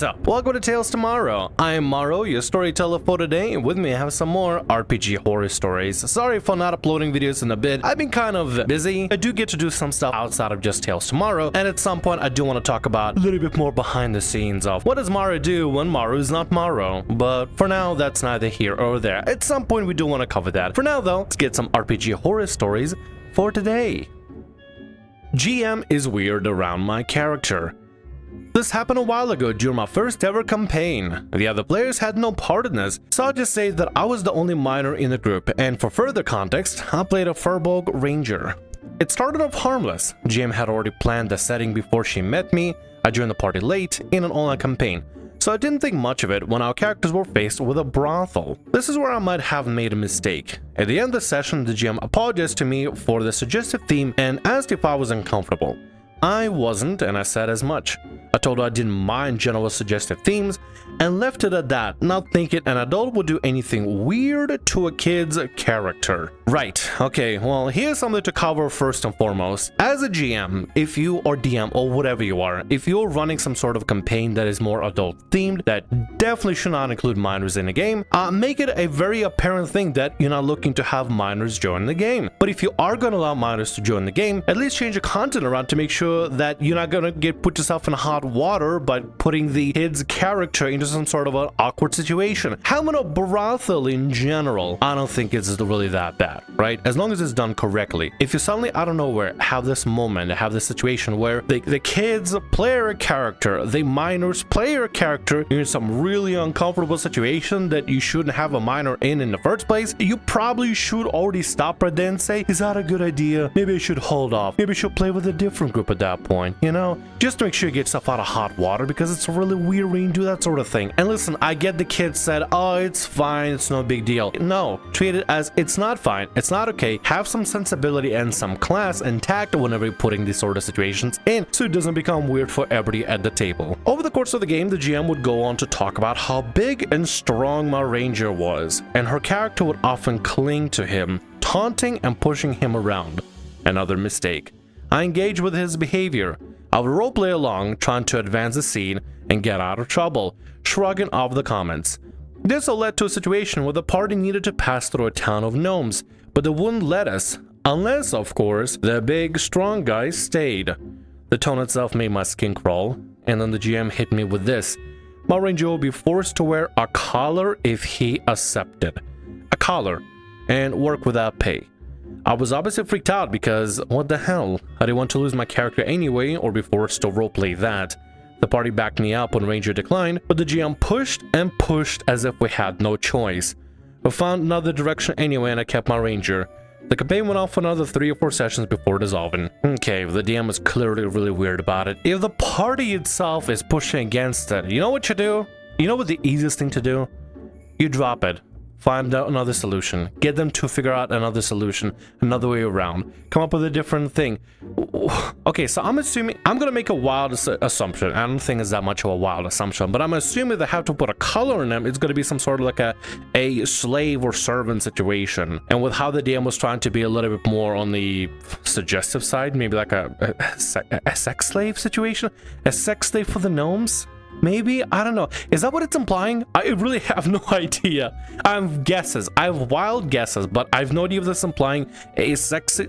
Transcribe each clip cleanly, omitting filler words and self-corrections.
What's up? Welcome to Tales Tomorrow. I am Morrow, your storyteller for today, and with me I have some more RPG horror stories. Sorry for not uploading videos in a bit. I've been kind of busy. I do get to do some stuff outside of just Tales Tomorrow, and at some point I do want to talk about a little bit more behind the scenes of what does Morrow do when Morrow is not Morrow. But for now, that's neither here or there. At some point we do want to cover that. For now though, let's get some RPG horror stories for today. GM is weird around my character. This happened a while ago during my first ever campaign. The other players had no part in this, so I'll just say that I was the only minor in the group, and for further context, I played a Furbolg Ranger. It started off harmless. GM had already planned the setting before she met me. I joined the party late in an online campaign, so I didn't think much of it when our characters were faced with a brothel. This is where I might have made a mistake. At the end of the session, the GM apologized to me for the suggestive theme and asked if I was uncomfortable. I wasn't, and I said as much. I told her I didn't mind general suggestive themes and left it at that, not thinking an adult would do anything weird to a kid's character. Right, okay, well, here's something to cover first and foremost. As a GM, if you or DM or whatever you are, if you're running some sort of campaign that is more adult themed, that definitely should not include minors in the game, make it a very apparent thing that you're not looking to have minors join the game. But if you are going to allow minors to join the game, at least change the content around to make sure that you're not going to put yourself in hot water by putting the kid's character into some sort of an awkward situation. Having a brothel in general, I don't think it's really that bad, right? As long as it's done correctly. If you suddenly out of nowhere have this moment, have this situation where the kids play a character, the minors play a character, you're in some really uncomfortable situation that you shouldn't have a minor in the first place, you probably should already stop right there and say, is that a good idea? Maybe I should hold off. Maybe I should play with a different group at that point, you know? Just to make sure you get stuff out of hot water, because it's really weird when you do that sort of thing. And listen, I get the kids said, oh, it's fine, it's no big deal. No, treat it as it's not fine, it's not okay. Have some sensibility and some class and tact whenever you're putting these sort of situations in, so it doesn't become weird for everybody at the table. Over the course of the game, the GM would go on to talk about how big and strong my ranger was, and her character would often cling to him, taunting and pushing him around. Another mistake. I engaged with his behavior. I would roleplay along, trying to advance the scene and get out of trouble, shrugging off the comments. This all led to a situation where the party needed to pass through a town of gnomes, but they wouldn't let us, unless, of course, the big, strong guy stayed. The tone itself made my skin crawl, and then the GM hit me with this. My ranger will be forced to wear a collar if he accepted. A collar, and work without pay. I was obviously freaked out because, what the hell, I didn't want to lose my character anyway or be forced to roleplay that. The party backed me up when Ranger declined, but the GM pushed and pushed as if we had no choice. I found another direction anyway and I kept my Ranger. The campaign went on for another 3 or 4 sessions before dissolving. Okay, the DM is clearly really weird about it. If the party itself is pushing against it, you know what you do? You know what the easiest thing to do? You drop it. Find out another solution. Get them to figure out another solution, another way around. Come up with a different thing. Okay, so I'm assuming, I'm gonna make a wild assumption. I don't think it's that much of a wild assumption, but I'm assuming they have to put a color in them. It's gonna be some sort of like a slave or servant situation. And with how the DM was trying to be a little bit more on the suggestive side, maybe like a sex slave situation? A sex slave for the gnomes? Maybe? I don't know. Is that what it's implying? I really have no idea. I have guesses. I have wild guesses, but I have no idea if this is implying a sex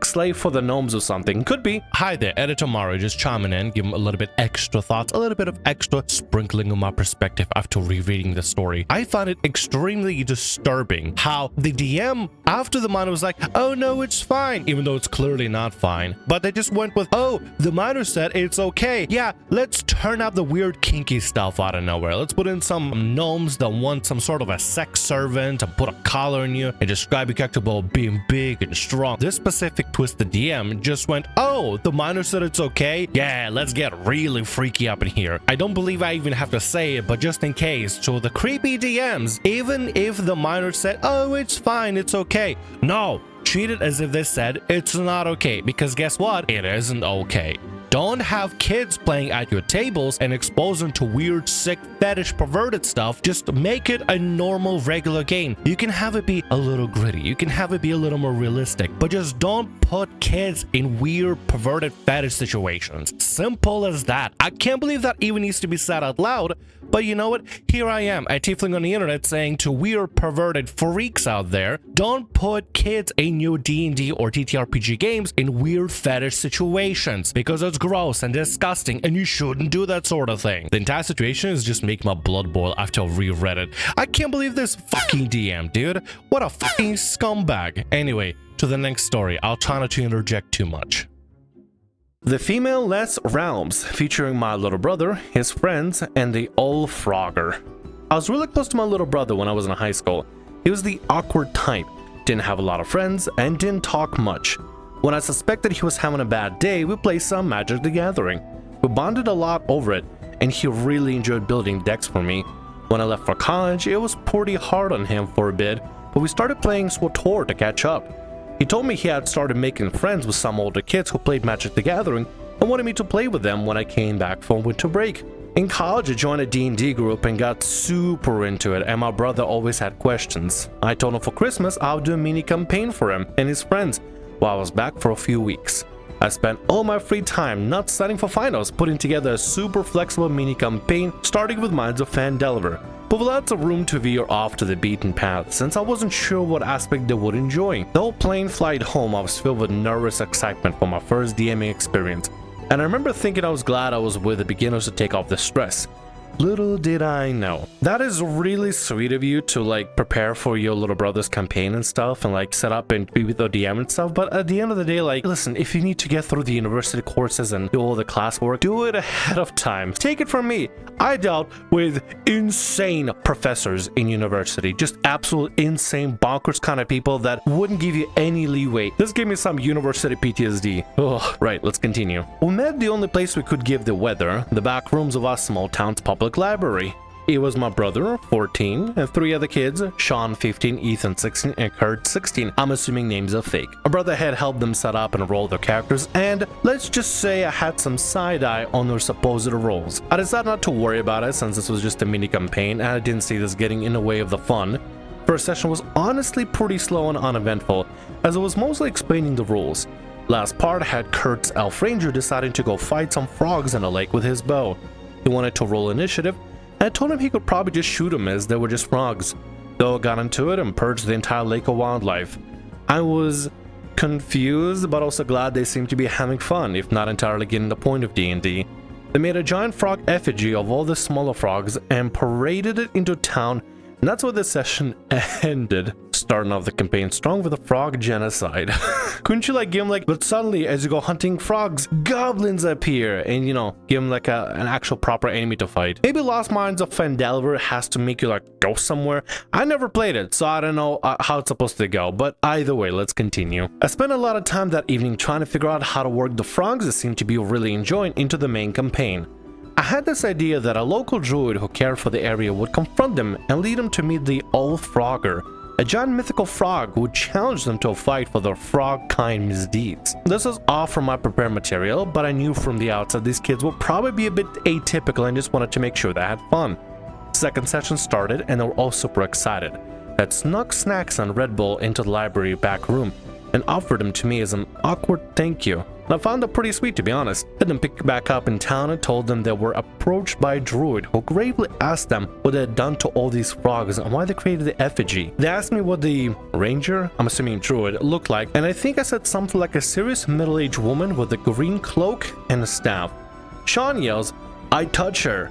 slave for the gnomes or something. Could be. Hi there, Editor Morrow, just chiming in, give him a little bit extra thoughts, a little bit of extra sprinkling of my perspective after rereading the story. I found it extremely disturbing how the DM, after the minor was like, oh no, it's fine, even though it's clearly not fine. But they just went with, oh, the minor said it's okay. Yeah, let's turn out the weird kinky stuff out of nowhere. Let's put in some gnomes that want some sort of a sex servant and put a collar on you and describe your character as being big and strong. This specific twist, the DM just went, oh, the minor said it's okay? Yeah, let's get really freaky up in here. I don't believe I even have to say it, but just in case, to the creepy DMs, even if the minor said, oh, it's fine, it's okay. No, treat it as if they said it's not okay, because guess what? It isn't okay. Don't have kids playing at your tables and expose them to weird, sick, fetish, perverted stuff. Just make it a normal, regular game. You can have it be a little gritty. You can have it be a little more realistic, but just don't put kids in weird, perverted, fetish situations. Simple as that. I can't believe that even needs to be said out loud, but you know what? Here I am, a tiefling on the internet saying to weird, perverted freaks out there, don't put kids in your D&D or TTRPG games in weird fetish situations, because it's gross and disgusting and you shouldn't do that sort of thing. The entire situation is just making my blood boil after I reread it. I can't believe this fucking DM, dude. What a fucking scumbag. Anyway, to the next story. I'll try not to interject too much. The Female Less Realms, featuring my little brother, his friends, and the old Frogger. I was really close to my little brother when I was in high school. He was the awkward type, didn't have a lot of friends, and didn't talk much. When I suspected he was having a bad day, we played some Magic the Gathering. We bonded a lot over it, and he really enjoyed building decks for me. When I left for college, it was pretty hard on him for a bit, but we started playing SWTOR to catch up. He told me he had started making friends with some older kids who played Magic the Gathering and wanted me to play with them when I came back from winter break. In college, I joined a D&D group and got super into it, and my brother always had questions. I told him for Christmas I would do a mini campaign for him and his friends while I was back for a few weeks. I spent all my free time not studying for finals, putting together a super flexible mini campaign starting with Minds of Phandelver, but with lots of room to veer off to the beaten path since I wasn't sure what aspect they would enjoy. The whole plane flight home, I was filled with nervous excitement for my first DMing experience, and I remember thinking I was glad I was with the beginners to take off the stress. Little did I know. That is really sweet of you to like prepare for your little brother's campaign and stuff and like set up and be with the DM and stuff, but at the end of the day, like, listen, if you need to get through the university courses and do all the classwork, do it ahead of time. Take it from me, I dealt with insane professors in university, just absolute insane bonkers kind of people that wouldn't give you any leeway. This gave me some university PTSD. Ugh. Right, let's continue. We met the only place we could give the weather, the back rooms of our small town's public library. It was my brother, 14, and 3 other kids, Sean, 15, Ethan, 16, and Kurt, 16. I'm assuming names are fake. My brother had helped them set up and roll their characters, and let's just say I had some side-eye on their supposed roles. I decided not to worry about it since this was just a mini campaign, and I didn't see this getting in the way of the fun. First session was honestly pretty slow and uneventful, as it was mostly explaining the rules. Last part had Kurt's elf ranger deciding to go fight some frogs in a lake with his bow. He wanted to roll initiative, and I told him he could probably just shoot them as they were just frogs. Though I got into it and purged the entire lake of wildlife. I was confused, but also glad they seemed to be having fun, if not entirely getting the point of D&D. They made a giant frog effigy of all the smaller frogs and paraded it into town, and that's where the session ended. Starting off the campaign strong with a frog genocide. Couldn't you like give him like, but suddenly as you go hunting frogs, goblins appear and you know, give him like an actual proper enemy to fight. Maybe Lost Minds of Phandelver has to make you like go somewhere. I never played it, so I don't know how it's supposed to go, but either way, let's continue. I spent a lot of time that evening trying to figure out how to work the frogs that seem to be really enjoying into the main campaign. I had this idea that a local druid who cared for the area would confront them and lead them to meet the old Frogger, a giant mythical frog who would challenge them to a fight for their frog-kind misdeeds. This was all from my prepared material, but I knew from the outset these kids would probably be a bit atypical and just wanted to make sure they had fun. Second session started and they were all super excited. I had snuck snacks and Red Bull into the library back room and offered them to me as an awkward thank you. And I found it pretty sweet, to be honest. I then picked back up in town and told them they were approached by a druid who gravely asked them what they had done to all these frogs and why they created the effigy. They asked me what the ranger, I'm assuming druid, looked like, and I think I said something like a serious middle-aged woman with a green cloak and a staff. Sean yells, "I touch her."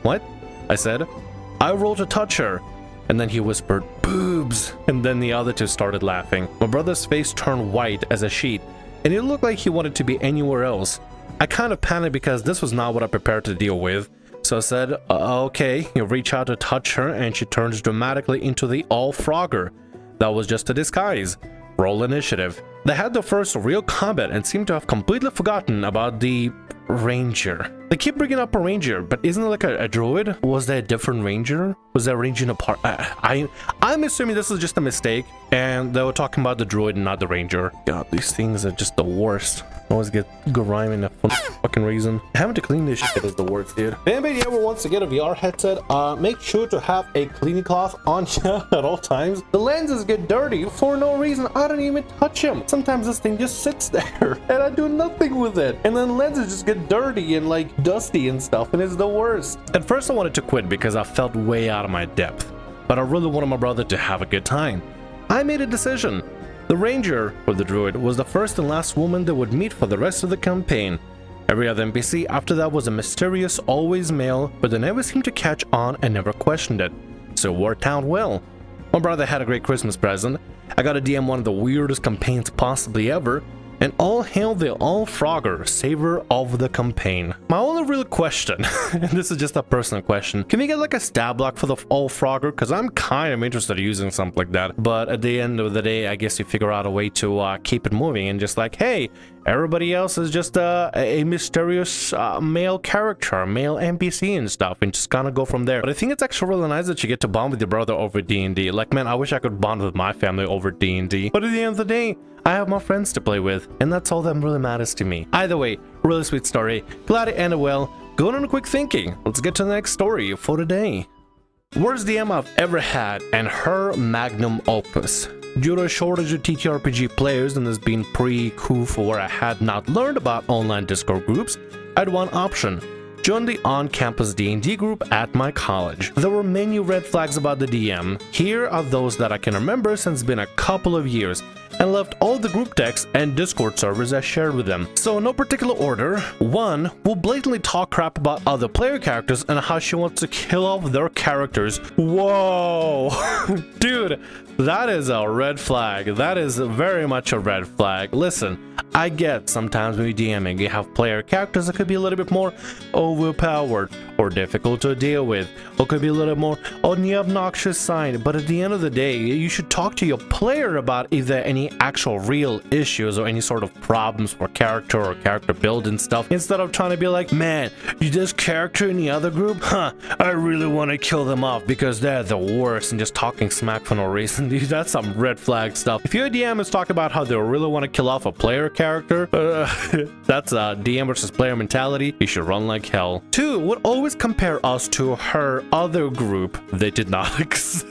What? I said, "I roll to touch her." And then he whispered, "Boobs." And then the other two started laughing. My brother's face turned white as a sheet, and it looked like he wanted to be anywhere else. I kind of panicked because this was not what I prepared to deal with. So I said, okay, you reach out to touch her and she turns dramatically into the all-frogger. That was just a disguise. Roll initiative. They had their first real combat and seemed to have completely forgotten about the ranger. They keep bringing up a ranger, but isn't it like a druid? Was there a different ranger? Was that ranger in a part? I'm assuming this is just a mistake and they were talking about the druid and not the ranger. God, these things are just the worst. Always get grimy for no fucking reason. Having to clean this shit is the worst, dude. If anybody ever wants to get a VR headset, make sure to have a cleaning cloth on you at all times. The lenses get dirty for no reason. I don't even touch them. Sometimes this thing just sits there and I do nothing with it. And then lenses just get dirty and like dusty and stuff, and it's the worst. At first I wanted to quit because I felt way out of my depth, but I really wanted my brother to have a good time. I made a decision. The ranger, or the druid, was the first and last woman they would meet for the rest of the campaign. Every other NPC after that was a mysterious, always male, but they never seemed to catch on and never questioned it. So it worked out well. My brother had a great Christmas present. I got to DM one of the weirdest campaigns possibly ever, and all hail the All-Frogger, saver of the campaign. My only real question, and this is just a personal question, can we get like a stab block for the All-Frogger? Because I'm kind of interested in using something like that. But at the end of the day, I guess you figure out a way to keep it moving and just like, hey, everybody else is just a mysterious male character, male NPC and stuff, and just kind of go from there. But I think it's actually really nice that you get to bond with your brother over D&D. Like, man, I wish I could bond with my family over D&D. But at the end of the day, I have my friends to play with, and that's all that really matters to me. Either way, really sweet story. Glad it ended well. Going on a quick thinking. Let's get to the next story for today. Worst DM I've ever had, and her magnum opus. Due to a shortage of TTRPG players and this being pre-coup where I had not learned about online Discord groups, I had one option. Join the on-campus D&D group at my college. There were many red flags about the DM. Here are those that I can remember since it's been a couple of years, and left all the group texts and Discord servers I shared with them. So in no particular order, 1 will blatantly talk crap about other player characters and how she wants to kill off their characters. Whoa! Dude, that is a red flag. That is very much a red flag. Listen, I get sometimes when you're DMing, you have player characters that could be a little bit more overpowered or difficult to deal with, or could be a little more on the obnoxious side, but at the end of the day, you should talk to your player about if there are any actual real issues or any sort of problems for character or character build and stuff, instead of trying to be like, man, this character in the other group, I really want to kill them off because they're the worst, and just talking smack for no reason. Dude, that's some red flag stuff. If your DM is talking about how they really want to kill off a player character, that's a DM versus player mentality. You should run like hell. 2 would always compare us to her other group. They did not exist.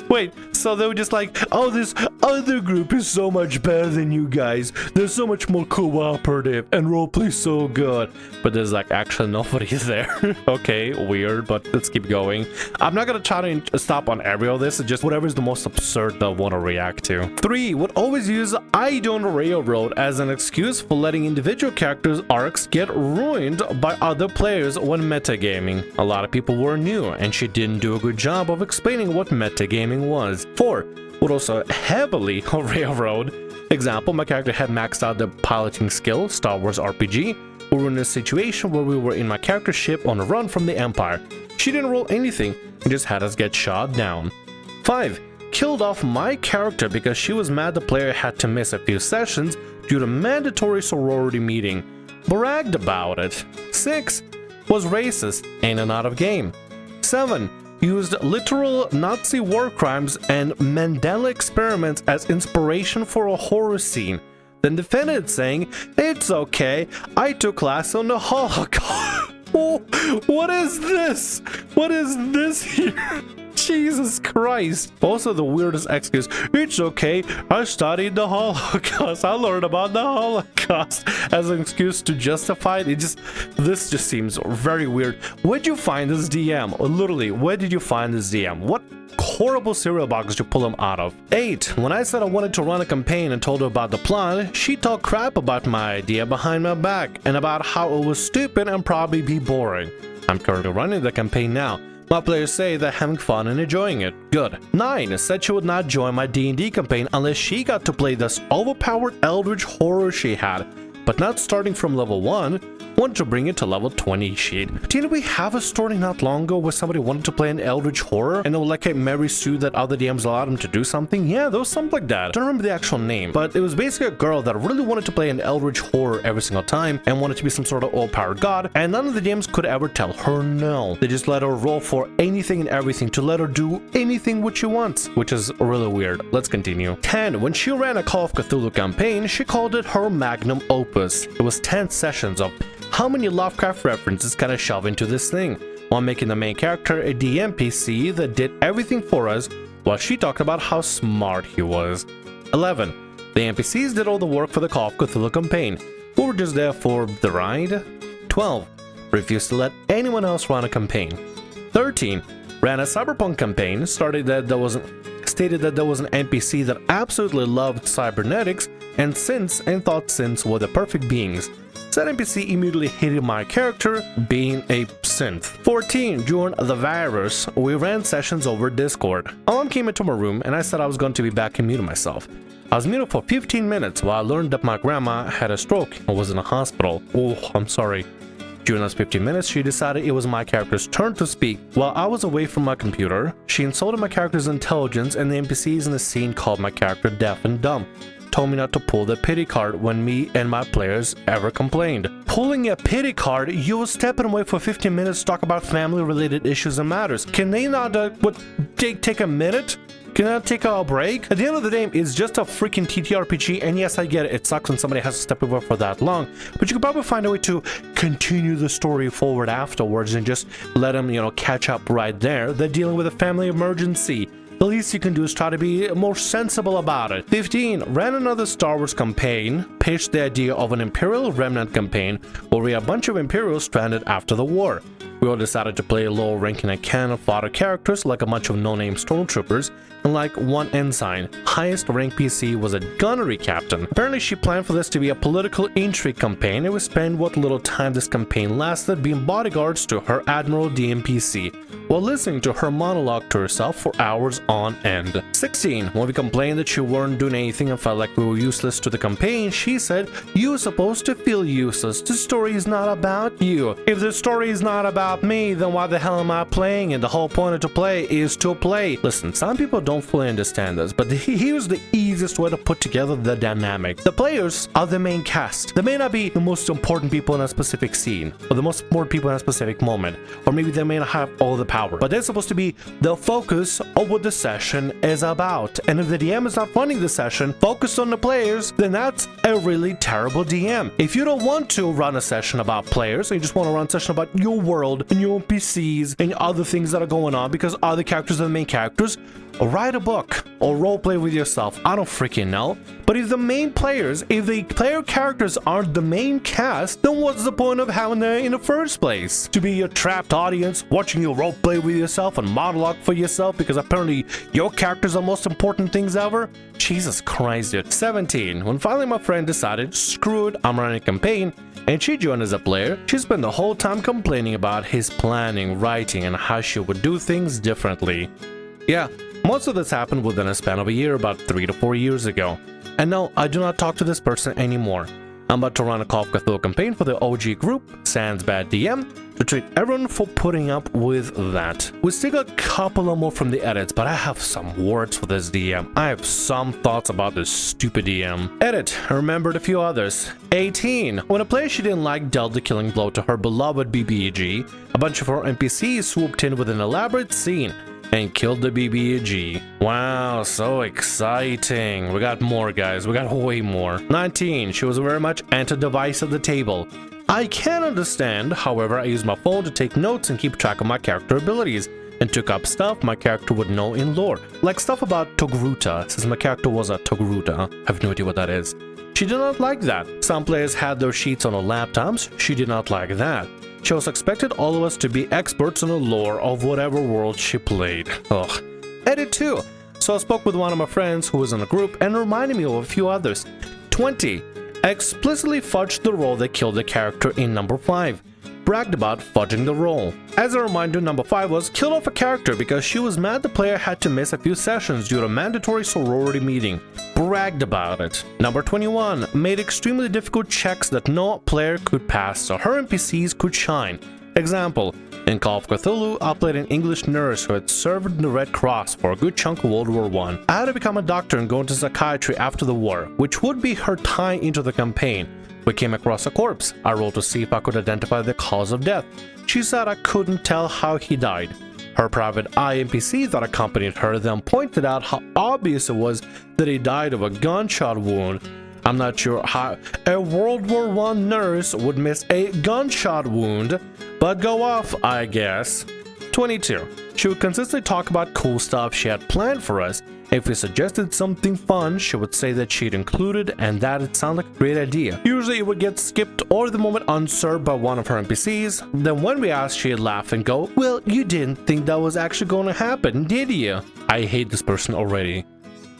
Wait, so they were just like, oh, this other group is so much better than you guys. They're so much more cooperative and roleplay so good. But there's like actually nobody there. Okay, weird, but let's keep going. I'm not gonna try to stop on every of this. It's just whatever is the most absurd that I want to react to. 3 would always use I don't railroad as an excuse for letting individual characters' arcs get ruined by other players when metagaming. A lot of people were new, and she didn't do a good job of explaining what metagaming was. 4 would also heavily railroad. Example, my character had maxed out the piloting skill, Star Wars RPG. We were in a situation where we were in my character's ship on a run from the Empire. She didn't roll anything and just had us get shot down. 5 killed off my character because she was mad the player had to miss a few sessions due to mandatory sorority meeting. Bragged about it. 6 was racist in and out of game. 7 used literal Nazi war crimes and Mandela experiments as inspiration for a horror scene, then defended, saying, "It's okay, I took class on the Holocaust." Oh, what is this? What is this here? Jesus Christ. Also the weirdest excuse, "It's okay, I studied the Holocaust, I learned about the Holocaust," as an excuse to justify it. This just seems very weird. Where'd you find this DM? Literally, where did you find this DM? What horrible cereal box did you pull him out of? 8. When I said I wanted to run a campaign and told her about the plan, she talked crap about my idea behind my back and about how it was stupid and probably be boring. I'm currently running the campaign now. My players say they're having fun and enjoying it. Good. 9 said she would not join my D&D campaign unless she got to play this overpowered eldritch horror she had, but not starting from level 1. wanted to bring it to level 20 sheet. Didn't we have a story not long ago where somebody wanted to play an eldritch horror and they would like a Mary Sue that other DMs allowed him to do something? Yeah, there was something like that. I don't remember the actual name, but it was basically a girl that really wanted to play an eldritch horror every single time and wanted to be some sort of all-powered god, and none of the DMs could ever tell her no. They just let her roll for anything and everything to let her do anything what she wants, which is really weird. Let's continue. 10. When she ran a Call of Cthulhu campaign, she called it her magnum opus. It was 10 sessions of how many Lovecraft references can I shove into this thing, while making the main character a DMPC that did everything for us while she talked about how smart he was. 11. The NPCs did all the work for the Call of Cthulhu campaign. We were just there for the ride. 12. Refused to let anyone else run a campaign. 13. Ran a cyberpunk campaign, stated that there was an NPC that absolutely loved cybernetics and thought synths were the perfect beings. Said NPC immediately hated my character being a synth. 14. During the virus, we ran sessions over Discord. My mom came into my room and I said I was going to be back and muted myself. I was muted for 15 minutes while I learned that my grandma had a stroke and was in a hospital. Oh, I'm sorry. During those 15 minutes, she decided it was my character's turn to speak. While I was away from my computer, she insulted my character's intelligence, and the NPCs in the scene called my character deaf and dumb. Told me not to pull the pity card when me and my players ever complained. Pulling a pity card? You were stepping away for 15 minutes to talk about family-related issues and matters. Can they not take a minute? Can I take a break? At the end of the day, it's just a freaking TTRPG, and yes, I get it. It sucks when somebody has to step away for that long, but you could probably find a way to continue the story forward afterwards and just let them, catch up right there. They're dealing with a family emergency. The least you can do is try to be more sensible about it. 15. Ran another Star Wars campaign, pitched the idea of an Imperial Remnant campaign where we are a bunch of Imperials stranded after the war. We all decided to play low ranking and canon fodder characters like a bunch of no-name stormtroopers and like one ensign. Highest rank PC was a gunnery captain. Apparently she planned for this to be a political intrigue campaign, and we spent what little time this campaign lasted being bodyguards to her Admiral DMPC while listening to her monologue to herself for hours on end. 16. When we complained that she weren't doing anything and felt like we were useless to the campaign, she said, "You're supposed to feel useless. The story is not about you. If the story is not about me, then why the hell am I playing? And the whole point of to play is to play." Listen, some people don't fully understand this, but here's the easiest way to put together the dynamic. The players are the main cast. They may not be the most important people in a specific scene, or the most important people in a specific moment, or maybe they may not have all the power, but they're supposed to be the focus of what the session is about. And if the DM is not running the session focused on the players, then that's a really terrible DM. If you don't want to run a session about players, and you just want to run a session about your world and your NPCs and other things that are going on because other characters are the main characters, write a book or roleplay with yourself. I don't freaking know. But if the main players, if the player characters aren't the main cast, then what's the point of having them in the first place? To be a trapped audience watching you roleplay with yourself and monologue for yourself because apparently your characters are the most important things ever? Jesus Christ, dude. 17. When finally my friend decided, screw it, I'm running a campaign, and she joined as a player, she spent the whole time complaining about his planning, writing, and how she would do things differently. Yeah, most of this happened within a span of a year, about 3 to 4 years ago. And no, I do not talk to this person anymore. I'm about to run a Call of Cthulhu campaign for the OG group, Sans Bad DM, to treat everyone for putting up with that. We still got a couple more from the edits, but I have some words for this DM. I have some thoughts about this stupid DM. Edit, I remembered a few others. 18. When a player she didn't like dealt the killing blow to her beloved BBEG, a bunch of her NPCs swooped in with an elaborate scene and killed the BBEG. Wow, so exciting. We got more, guys. We got way more. 19. She was very much anti-device at the table. I can understand, however, I used my phone to take notes and keep track of my character abilities, and took up stuff my character would know in lore, like stuff about Togruta, since my character was a Togruta. I have no idea what that is. She did not like that. Some players had their sheets on their laptops. She did not like that. She also expected all of us to be experts in the lore of whatever world she played. Ugh. Edit 2. So I spoke with one of my friends who was in a group and reminded me of a few others. 20. I explicitly fudged the role that killed the character in number 5. bragged about fudging the roll. As a reminder, number 5 was killed off a character because she was mad the player had to miss a few sessions due to a mandatory sorority meeting. Bragged about it. Number 21 made extremely difficult checks that no player could pass so her NPCs could shine. Example, in Call of Cthulhu, I played an English nurse who had served in the Red Cross for a good chunk of World War I. I had to become a doctor and go into psychiatry after the war, which would be her tie into the campaign. We came across a corpse. I rolled to see if I could identify the cause of death. She said I couldn't tell how he died. Her private eye NPC that accompanied her then pointed out how obvious it was that he died of a gunshot wound. I'm not sure how a World War I nurse would miss a gunshot wound, but go off, I guess. 22. She would consistently talk about cool stuff she had planned for us. If we suggested something fun, she would say that she'd included and that it sounded like a great idea. Usually it would get skipped or the moment unserved by one of her NPCs. Then when we asked, she'd laugh and go, "Well, you didn't think that was actually going to happen, did you?" I hate this person already.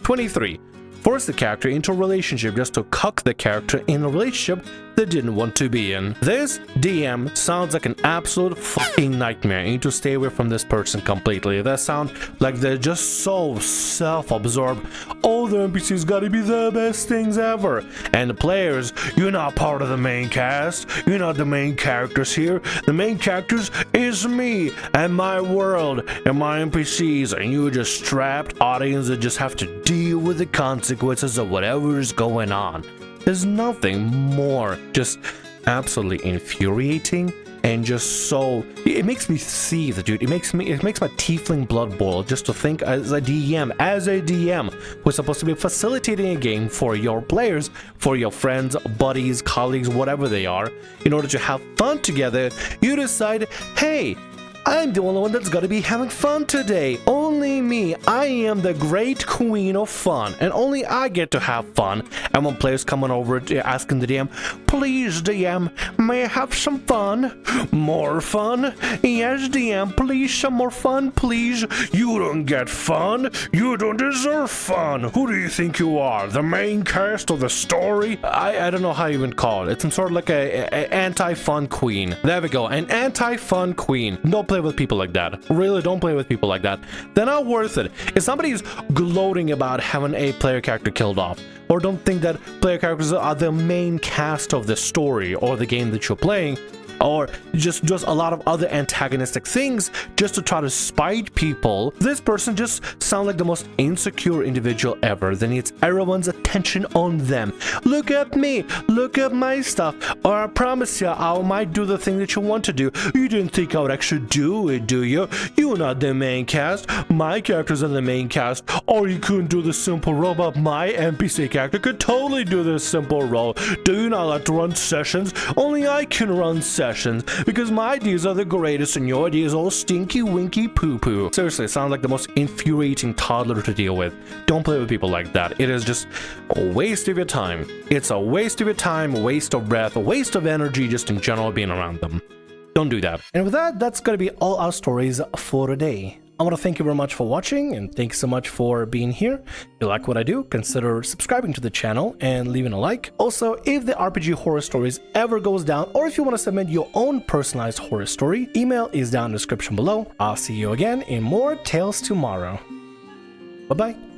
23. Force the character into a relationship just to cuck the character in a relationship they didn't want to be in. This DM sounds like an absolute fucking nightmare. You need to stay away from this person completely. They sound like they're just so self-absorbed. All the NPCs gotta be the best things ever. And the players, you're not part of the main cast. You're not the main characters here. The main characters is me and my world and my NPCs. And you're just strapped audience that just have to deal with the consequences of whatever is going on. There's nothing more just absolutely infuriating and just so it makes me seethe, dude. It makes my tiefling blood boil just to think as a DM who's supposed to be facilitating a game for your players, for your friends, buddies, colleagues, whatever they are, in order to have fun together. You decide, hey, I'm the only one that's gonna be having fun today. Only me. I am the great queen of fun, and only I get to have fun. And when players coming over asking the DM, "Please, DM, may I have some fun? More fun? Yes, DM, please, some more fun, please. You don't get fun. You don't deserve fun. Who do you think you are? The main cast of the story?" I don't know how you even call it. It's some sort of like a anti-fun queen. There we go. An anti-fun queen. Don't play with people like that. Really, don't play with people like that. They're not worth it. If somebody's gloating about having a player character killed off, or don't think that player characters are the main cast of the story or the game that you're playing, or just a lot of other antagonistic things just to try to spite people, this person just sounds like the most insecure individual ever that needs everyone's attention on them. Look at me, look at my stuff, or I promise you I might do the thing that you want to do. You didn't think I would actually do it, do you? You're not the main cast. My characters are the main cast. Or you couldn't do the simple role, but my NPC character could totally do this simple role. Do you not like to run sessions? Only I can run sessions. Because my ideas are the greatest and your ideas all stinky winky poo poo. Seriously, it sounds like the most infuriating toddler to deal with. Don't play with people like that. It is just a waste of your time. It's a waste of your time, a waste of breath, a waste of energy just in general being around them. Don't do that. And with that, that's gonna be all our stories for today. I want to thank you very much for watching, and thanks so much for being here. If you like what I do, consider subscribing to the channel and leaving a like. Also, if the RPG Horror Stories ever goes down, or if you want to submit your own personalized horror story, email is down in the description below. I'll see you again in more Tales Tomorrow. Bye-bye.